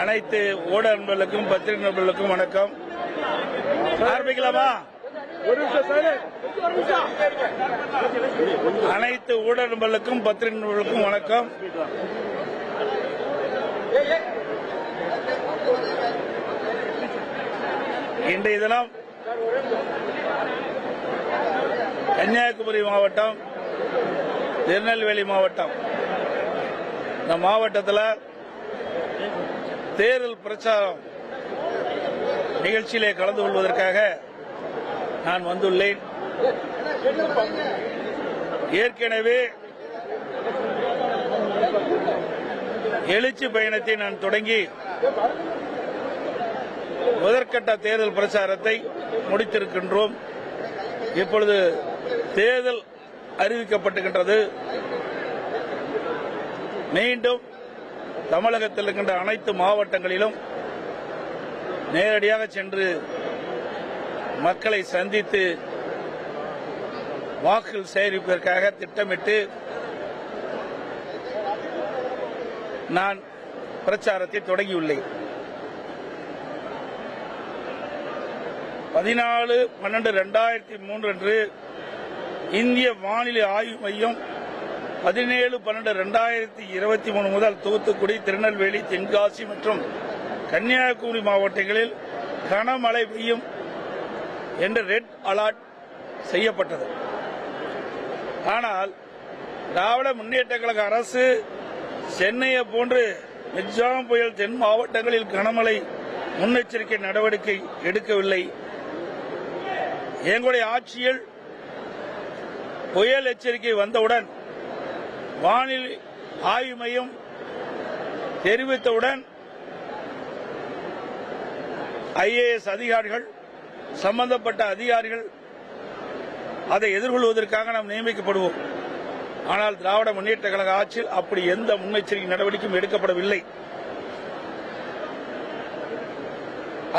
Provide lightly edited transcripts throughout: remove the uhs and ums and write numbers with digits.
அனைத்து ஊடக நண்பர்களுக்கும் பத்திரிகை நண்பர்களுக்கும் வணக்கம். ஆரம்பிக்கலாமா? அனைத்து ஊடக நண்பர்களுக்கும் பத்திரிகை நண்பர்களுக்கும் வணக்கம். இன்றைய தினம் கன்னியாகுமரி மாவட்டம், திருநெல்வேலி மாவட்டம், இந்த மாவட்டத்தில் தேர்தல் பிரச்சாரம் நிகழ்ச்சியிலே கலந்து கொள்வதற்காக நான் வந்துள்ளேன். ஏற்கனவே எழுச்சி பயணத்தை நான் தொடங்கி முதற்கட்ட தேர்தல் பிரச்சாரத்தை முடித்திருக்கின்றோம். இப்பொழுது தேர்தல் அறிவிக்கப்பட்டுகின்றது. மீண்டும் தமிழகத்தில் இருக்கின்ற அனைத்து மாவட்டங்களிலும் நேரடியாக சென்று மக்களை சந்தித்து வாக்குகள் சேகரிப்பதற்காக திட்டமிட்டு நான் பிரச்சாரத்தை தொடங்கியுள்ளேன். 14/12/2003 அன்று இந்திய வானிலை ஆய்வு மையம் 17/12/2023 முதல் தூத்துக்குடி, திருநெல்வேலி, தென்காசி மற்றும் கன்னியாகுமரி மாவட்டங்களில் கனமழை பெய்யும் என்று ரெட் அலர்ட் செய்யப்பட்டது. ஆனால் திராவிட முன்னேற்ற கழக அரசு சென்னையை போன்று மிக்ஜாம் புயல் தென் மாவட்டங்களில் கனமழை முன்னெச்சரிக்கை நடவடிக்கை எடுக்கவில்லை. எங்களுடைய ஆட்சியில் புயல் எச்சரிக்கை வந்தவுடன் வானிலை ஆய்வு மையம் தெரிவித்தவுடன் IAS அதிகாரிகள், சம்பந்தப்பட்ட அதிகாரிகள் அதை எதிர்கொள்வதற்காக நாம் நியமிக்கப்படுவோம். ஆனால் திராவிட முன்னேற்ற கழக ஆட்சியில் அப்படி எந்த முன்னெச்சரிக்கை நடவடிக்கையும் எடுக்கப்படவில்லை.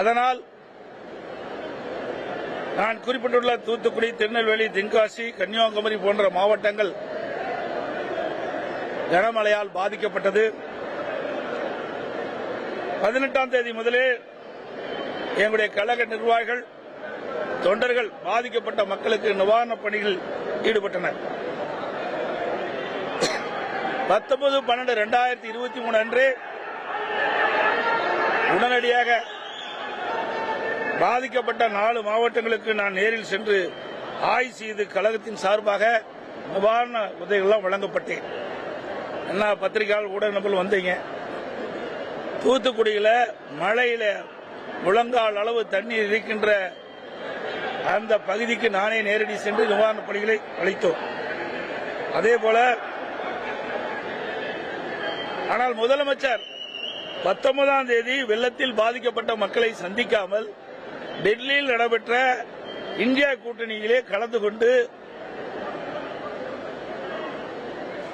அதனால் நான் குறிப்பிட்டுள்ள தூத்துக்குடி, திருநெல்வேலி, தென்காசி, கன்னியாகுமரி போன்ற மாவட்டங்கள் கனமழையால் பாதிக்கப்பட்டது. 18ஆம் தேதி முதலே எங்களுடைய கழக நிர்வாகிகள், தொண்டர்கள் பாதிக்கப்பட்ட மக்களுக்கு நிவாரணப் பணிகளில் ஈடுபட்டனர். 19/12/2023 அன்று உடனடியாக பாதிக்கப்பட்ட 4 மாவட்டங்களுக்கு நான் நேரில் சென்று ஆய்வு செய்து கழகத்தின் சார்பாக நிவாரண உதவிகள் வழங்கப்பட்டேன். என்ன பத்திரிகையாளர் ஊடக நபர்கள் வந்தீங்க. தூத்துக்குடியில் மழையில முழங்கால் அளவு தண்ணீர் இருக்கின்ற அந்த பகுதிக்கு நானே நேரடி சென்று நிவாரணப் பணிகளை அளித்தோம். அதே போல ஆனால் முதலமைச்சர் 19ஆம் தேதி வெள்ளத்தில் பாதிக்கப்பட்ட மக்களை சந்திக்காமல் டெல்லியில் நடைபெற்ற இந்தியா கூட்டணியிலே கலந்து கொண்டு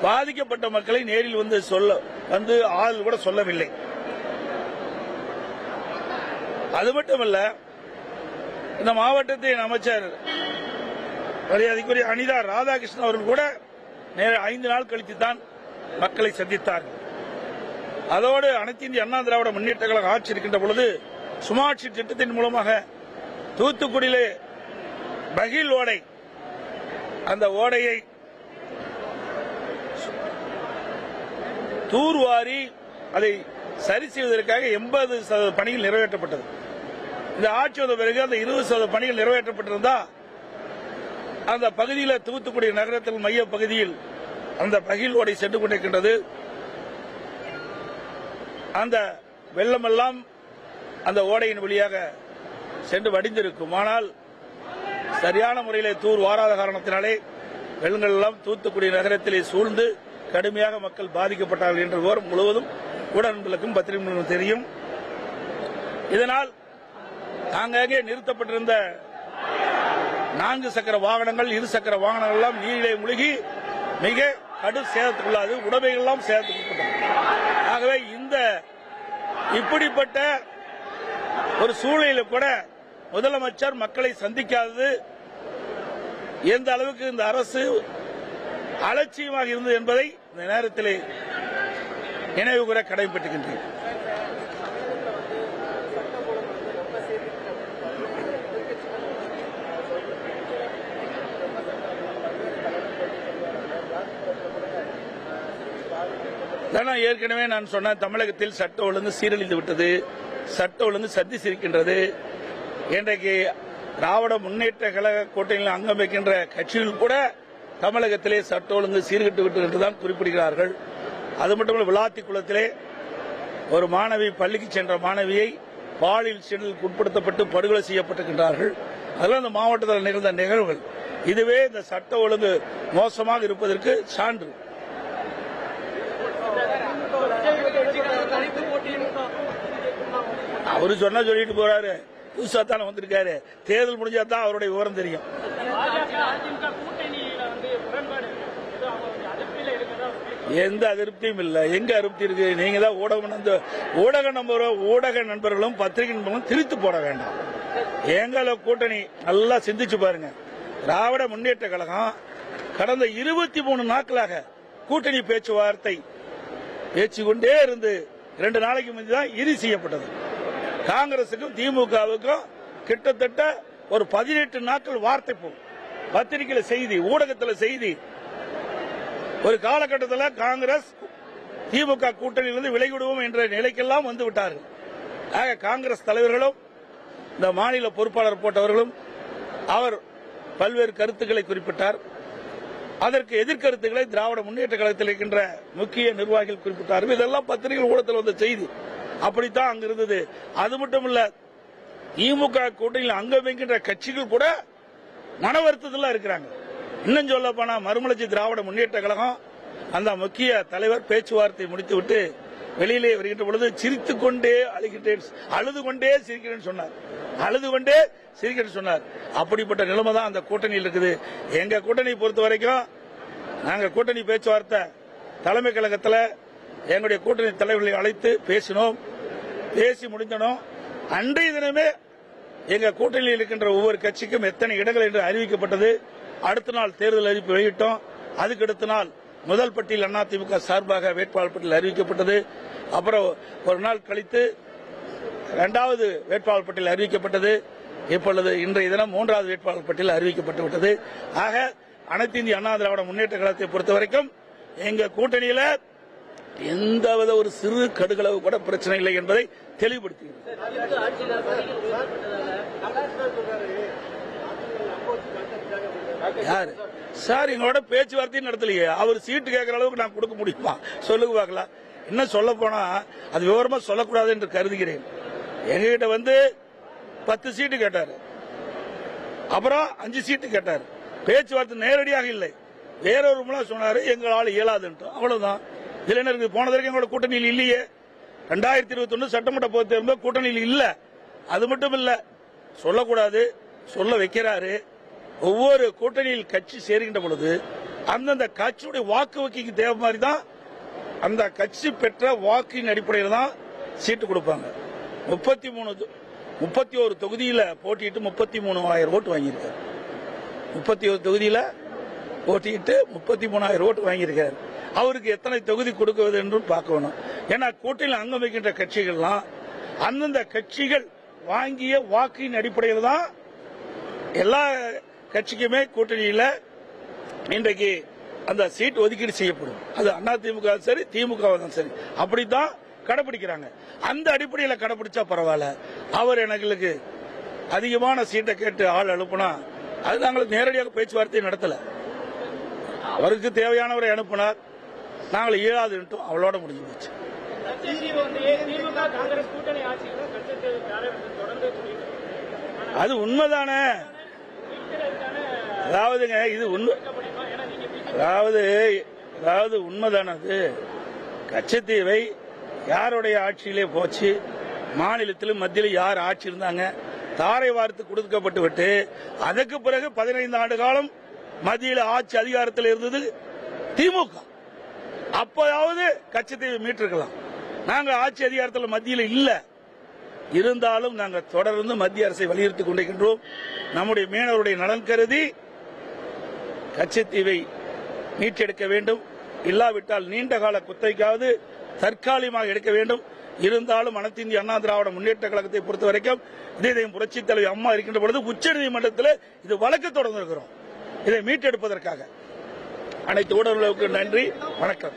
பாதிக்கப்பட்ட மக்களை நேரில் வந்து ஆள் கூட சொல்லவில்லை. அது மட்டுமல்ல, இந்த மாவட்டத்தின் அமைச்சர் மரியாதைக்குரிய அனிதா ராதாகிருஷ்ணன் அவர்கள் கூட 5 நாள் கழித்து தான் மக்களை சந்தித்தார்கள். அதோடு அனைத்து இந்திய அண்ணா திராவிட முன்னேற்ற கழக ஆட்சி இருக்கின்ற பொழுது சுமாட்சி திட்டத்தின் மூலமாக தூத்துக்குடியிலே பகில் ஓடை, அந்த ஓடையை தூர்வாரி அதை சரி செய்வதற்காக 80% பணிகள் நிறைவேற்றப்பட்டது. இந்த ஆட்சி வந்த பிறகு அந்த 20% பணிகள் நிறைவேற்றப்பட்டிருந்தா அந்த பகுதியில், தூத்துக்குடி நகரத்தில் மைய பகுதியில் அந்த பகில் ஓடை சென்று கொண்டிருக்கின்றது. அந்த வெள்ளமெல்லாம் அந்த ஓடையின் வழியாக சென்று வடிந்திருக்கும். ஆனால் சரியான முறையிலே தூர் வாராத காரணத்தினாலே வெள்ளங்கள் எல்லாம் தூத்துக்குடி நகரத்திலே சூழ்ந்து கடுமையாக மக்கள் பாதிக்கப்பட்டார்கள் என்ற விவரம் முழுவதும் ஊடகங்களுக்கும் பத்திரிகைகளுக்கும் தெரியும். இதனால் ஆங்காங்கே நிறுத்தப்பட்டிருந்த 4 சக்கர வாகனங்கள், 2 சக்கர வாகனங்கள் எல்லாம் நீரிலே மூழ்கி மிக கடும் சேதத்துக்குள்ளாது, உடைமைகள் எல்லாம் சேதத்துக்குட்பட்டது. ஆகவே இப்படிப்பட்ட ஒரு சூழலில் கூட முதலமைச்சர் மக்களை சந்திக்காதது எந்த அளவுக்கு இந்த அரசு அலட்சியமாக இருந்தது என்பதை இந்த நேரத்தில் நினைவு கூற கடமைப்பட்டுகின்றேன். ஏற்கனவே நான் சொன்ன தமிழகத்தில் சட்ட ஒழுங்கு சீரழிந்து விட்டது, சட்ட ஒழுங்கு சத்தி சிரிக்கின்றது. இன்றைக்கு திராவிட முன்னேற்ற கழக கூட்டணியில் அங்கம் வைக்கின்ற கட்சிகள் கூட தமிழகத்திலே சட்ட ஒழுங்கு சீர்கட்டு விட்டு என்றுதான் குறிப்பிடுகிறார்கள். அது மட்டுமல்ல, விளாத்திக்குளத்திலே ஒரு மாணவி, பள்ளிக்கு சென்ற மாணவியை பாலியல் சீண்டலுக்கு உட்படுத்தப்பட்டு படுகொலை செய்யப்பட்டிருக்கின்றார்கள். அதெல்லாம் இந்த மாவட்டத்தில் நிகழ்ந்த நிகழ்வுகள். இதுவே இந்த சட்ட ஒழுங்கு மோசமாக இருப்பதற்கு சான்று. அவரு சொன்னா சொல்லிட்டு போறாரு, புதுசா தானே வந்திருக்காரு. தேர்தல் முடிஞ்சா தான் அவருடைய விவரம் தெரியும். எந்த அதிருப்தியும் இல்ல. எங்க அதிருப்தி இருக்கு? நீங்க தான் ஊடக நண்பர்களும் பத்திரிகை நண்பர்களும் திரித்து போட வேண்டாம். எங்கள கூட்டணி நல்லா சிந்திச்சு பாருங்க. திராவிட முன்னேற்ற கழகம் கடந்த 23 நாட்களாக கூட்டணி பேச்சுவார்த்தை பேசிக்கொண்டே இருந்து 2 நாளைக்கு முந்தி தான் இறுதி செய்யப்பட்டது. காங்கிரசுக்கும் திமுகவுக்கும் கிட்டத்தட்ட ஒரு 18 நாட்கள் வார்த்தை போகும். பத்திரிகையில செய்தி, ஊடகத்தில் செய்தி. ஒரு காலகட்டத்தில் காங்கிரஸ் திமுக கூட்டணியிலிருந்து விலகிவிடுவோம் என்ற நிலைக்கெல்லாம் வந்து விட்டார்கள். ஆக காங்கிரஸ் தலைவர்களும் இந்த மாநில பொறுப்பாளர் போட்டவர்களும் அவர் பல்வேறு கருத்துக்களை குறிப்பிட்டார். அதற்கு எதிர்கருத்துக்களை திராவிட முன்னேற்ற கழகத்தில் இருக்கின்ற முக்கிய நிர்வாகிகள் குறிப்பிட்டார்கள். இதெல்லாம் பத்திரிகை ஊடகத்தில் வந்த செய்தி. அப்படித்தான் அங்க இருந்தது. அது மட்டும் இல்ல, திமுக கூட்டணியில் அங்கம் வைக்கின்ற கட்சிகள் கூட மன வருத்தத்தில் இருக்கிறாங்க. இன்னும் சொல்ல போனா, மறுமலர்ச்சி திராவிட முன்னேற்ற கழகம் அந்த முக்கிய தலைவர் பேச்சுவார்த்தை முடித்துவிட்டு வெளியிலே வருகின்ற பொழுது சிரித்துக் கொண்டே அழுது கொண்டே சிரிக்கிறேன்னு சொன்னார். அழுது கொண்டே சிரிக்கிறேன்னு சொன்னார். அப்படிப்பட்ட நிலைமை தான் அந்த கூட்டணியில் இருக்குது. எங்க கூட்டணி பொறுத்த வரைக்கும் நாங்க கூட்டணி பேச்சுவார்த்தை தலைமை கழகத்தில் எங்களுடைய கூட்டணி தலைவர்களை அழைத்து பேசினோம். பேசி முடிந்தனோம். அன்றைய தினமே எங்க கூட்டணியில் இருக்கின்ற ஒவ்வொரு கட்சிக்கும் எத்தனை இடங்கள் என்று அறிவிக்கப்பட்டது. அடுத்த நாள் தேர்தல் அறிவிப்பு வெளியிட்டோம். அதுக்கு அடுத்த நாள் முதல் பட்டியல் அதிமுக சார்பாக வேட்பாளர் பட்டியல் அறிவிக்கப்பட்டது. அப்புறம் ஒரு நாள் கழித்து 2வது வேட்பாளர் பட்டியல் அறிவிக்கப்பட்டது. இப்பொழுது இன்றைய தினம் 3வது வேட்பாளர் பட்டியல் அறிவிக்கப்பட்டு விட்டது. ஆக அனைத்து இந்திய அண்ணா திராவிட முன்னேற்ற கழகத்தை பொறுத்த வரைக்கும் எங்க கூட்டணியில எந்தவித ஒரு சிறு கடுகளவு கூட பிரச்சனை இல்லை என்பதை தெளிவுபடுத்துகிறது. யாரு சார் எங்களோட பேச்சுவார்த்தையும் நடத்தலையே? அவர் சீட்டு கேட்கிற அளவுக்கு நான் கொடுக்க முடியுமா? சொல்லுங்க பார்க்கலாம். இன்னும் சொல்ல போனா அது விவரமா சொல்லக்கூடாது என்று கருதுகிறேன். எங்ககிட்ட வந்து 10 சீட்டு கேட்டாரு, அப்புறம் 5 சீட்டு கேட்டாரு. பேச்சுவார்த்தை நேரடியாக இல்லை, வேறொரு மூலம் சொன்னாரு எங்களால் இயலாதுன்ட்டு. அவ்வளவுதான். இதுல என்ன இருக்கு? போன தடவை எங்களோட கூட்டணியில் இல்லையே. 2021 சட்டமன்ற பொதுத் தேர்தல் கூட்டணியில் இல்ல. அது மட்டும் இல்ல, சொல்லக்கூடாது, சொல்ல வைக்கிறாரு. ஒவ்வொரு கூட்டணியில் கட்சி சேர்கின்ற பொழுது அந்தந்த கட்சியுடைய வாக்கு வங்கிக்கு தேவை மாதிரி தான் அந்த கட்சி பெற்ற வாக்கின் அடிப்படையில் தான் சீட்டு கொடுப்பாங்க. 31 தொகுதியில் போட்டியிட்டு 33,000 ஓட்டு வாங்கியிருக்காரு. 31 தொகுதியில் போட்டியிட்டு 33,000 ஓட்டு வாங்கியிருக்காரு. அவருக்கு எத்தனை தொகுதி கொடுக்குவது என்று பார்க்க வேணும். ஏன்னா கூட்டணியில் அங்கம் வைக்கின்ற கட்சிகள்லாம் அந்தந்த கட்சிகள் வாங்கிய வாக்கின் அடிப்படையில் தான் எல்லா கட்சிக்குமே கூட்டணியில் இன்றைக்கு அந்த சீட் ஒதுக்கீடு செய்யப்படும். அது அதிமுக சரி, திமுக சரி, அப்படித்தான் கடைபிடிக்கிறாங்க. அந்த அடிப்படையில் கடைபிடிச்சா பரவாயில்ல. அவர் எங்களுக்கு அதிகமான சீட்டை கேட்டு ஆள் அனுப்புனா அது நாங்கள் நேரடியாக பேச்சுவார்த்தை நடத்தல. அவருக்கு தேவையானவரை அனுப்பினார், நாங்கள் இயலாதுன்ட்டோம். அவளோட முடிஞ்சு போச்சு. அது உண்மைதானே? அதாவதுங்க, இது உண்மை. அதாவது உண்மைதானே? அது கச்சத்தீவை யாருடைய ஆட்சியிலே போச்சு? மாநிலத்திலும் மத்தியிலும் யார் ஆட்சி இருந்தாங்க? தாரை வார்த்து கொடுக்கப்பட்டு விட்டு அதற்கு பிறகு 15 ஆண்டு காலம் மத்தியில் ஆட்சி அதிகாரத்தில் இருந்தது திமுக. அப்போதாவது கச்சத்தீவை மீட்டிருக்கலாம். நாங்கள் ஆட்சி அதிகாரத்தில் மத்தியில் இல்ல. இருந்தாலும் நாங்கள் தொடர்ந்து மத்திய அரசை வலியுறுத்திக் கொண்டிருக்கின்றோம். நம்முடைய மீனவருடைய நலன் கருதி கச்சத்தீவை மீட்டெடுக்க வேண்டும். இல்லாவிட்டால் நீண்ட கால குத்தகைக்காவது தற்காலிகமாக எடுக்க வேண்டும். இருந்தாலும் அனைத்து இந்திய அண்ணா திராவிட முன்னேற்ற கழகத்தை பொறுத்த வரைக்கும் இதயம் புரட்சித் தலைவி அம்மா இருக்கின்ற பொழுது உச்சநீதிமன்றத்தில் இது வழக்கு தொடர்ந்திருக்கிறோம். இதை மீட்டெடுப்பதற்காக. அனைத்து ஊடகங்களுக்கு நன்றி, வணக்கம்.